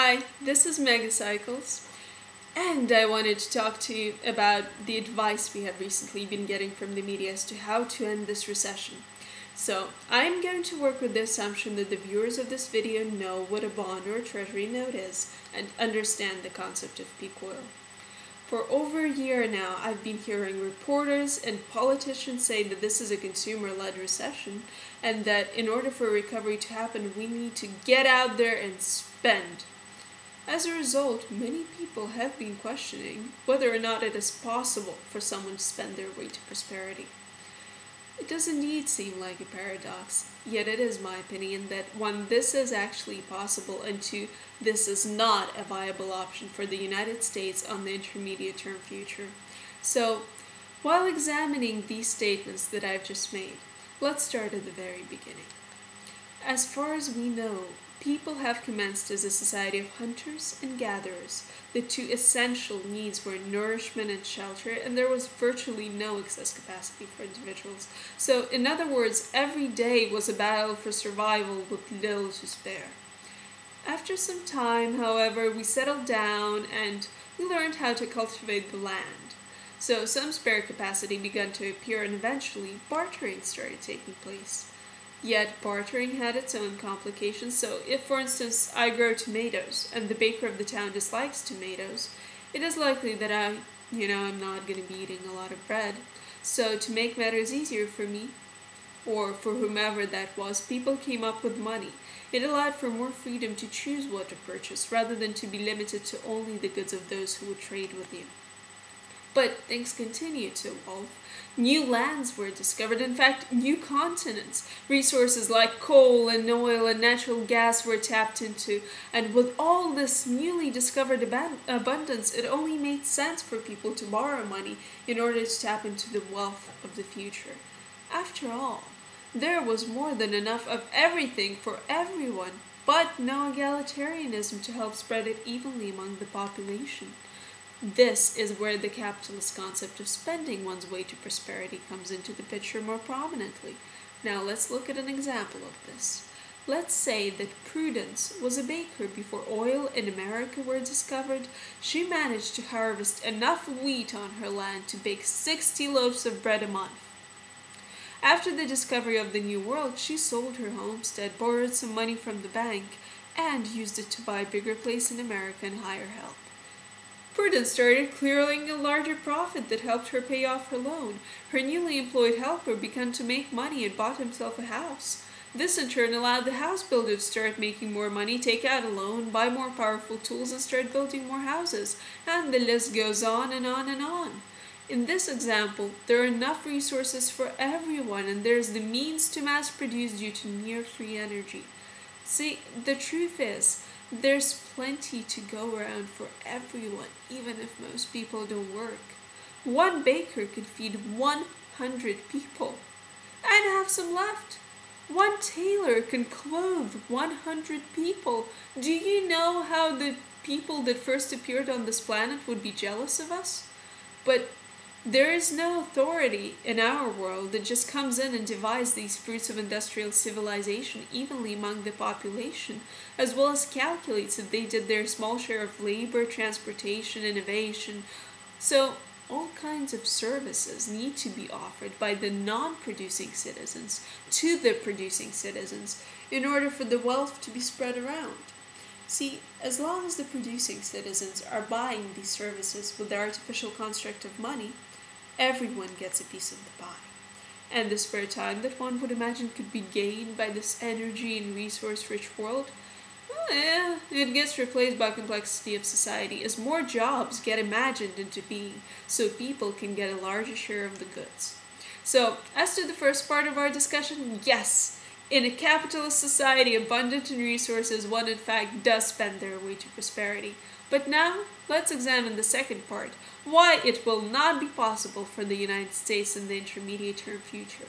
Hi, this is Megacycles, and I wanted to talk to you about the advice we have recently been getting from the media as to how to end this recession. So, I'm going to work with the assumption that the viewers of this video know what a bond or a treasury note is and understand the concept of peak oil. For over a year now, I've been hearing reporters and politicians say that this is a consumer-led recession and that in order for recovery to happen, we need to get out there and spend. As a result, many people have been questioning whether or not it is possible for someone to spend their way to prosperity. It does indeed seem like a paradox, yet it is my opinion that one, this is actually possible, and two, this is not a viable option for the United States on the intermediate term future. So, while examining these statements that I've just made, let's start at the very beginning. As far as we know, people have commenced as a society of hunters and gatherers. The two essential needs were nourishment and shelter, and there was virtually no excess capacity for individuals. So, in other words, every day was a battle for survival with little to spare. After some time, however, we settled down and we learned how to cultivate the land. So, some spare capacity began to appear, and eventually, bartering started taking place. Yet bartering had its own complications, so if, for instance, I grow tomatoes and the baker of the town dislikes tomatoes, it is likely that I'm not going to be eating a lot of bread. So to make matters easier for me, or for whomever that was, people came up with money. It allowed for more freedom to choose what to purchase, rather than to be limited to only the goods of those who would trade with you. But things continued to evolve. New lands were discovered, in fact, new continents. Resources like coal and oil and natural gas were tapped into, and with all this newly discovered abundance, it only made sense for people to borrow money in order to tap into the wealth of the future. After all, there was more than enough of everything for everyone, but no egalitarianism to help spread it evenly among the population. This is where the capitalist concept of spending one's way to prosperity comes into the picture more prominently. Now let's look at an example of this. Let's say that Prudence was a baker before oil in America were discovered. She managed to harvest enough wheat on her land to bake 60 loaves of bread a month. After the discovery of the New World, she sold her homestead, borrowed some money from the bank, and used it to buy a bigger place in America and hire help. Prudence started clearing a larger profit that helped her pay off her loan. Her newly employed helper began to make money and bought himself a house. This in turn allowed the house builder to start making more money, take out a loan, buy more powerful tools, and start building more houses. And the list goes on and on and on. In this example, there are enough resources for everyone, and there's the means to mass produce due to near free energy. See, the truth is, there's plenty to go around for everyone, even if most people don't work. One baker could feed 100 people and have some left. One tailor can clothe 100 people. Do you know how the people that first appeared on this planet would be jealous of us? But there is no authority in our world that just comes in and divides these fruits of industrial civilization evenly among the population, as well as calculates that they did their small share of labor, transportation, innovation. So all kinds of services need to be offered by the non-producing citizens to the producing citizens in order for the wealth to be spread around. See, as long as the producing citizens are buying these services with the artificial construct of money, everyone gets a piece of the pie. And the spare time that one would imagine could be gained by this energy and resource-rich world, it gets replaced by complexity of society as more jobs get imagined into being, so people can get a larger share of the goods. So, as to the first part of our discussion, yes, in a capitalist society abundant in resources, one in fact does spend their way to prosperity. But now, let's examine the second part, why it will not be possible for the United States in the intermediate term future.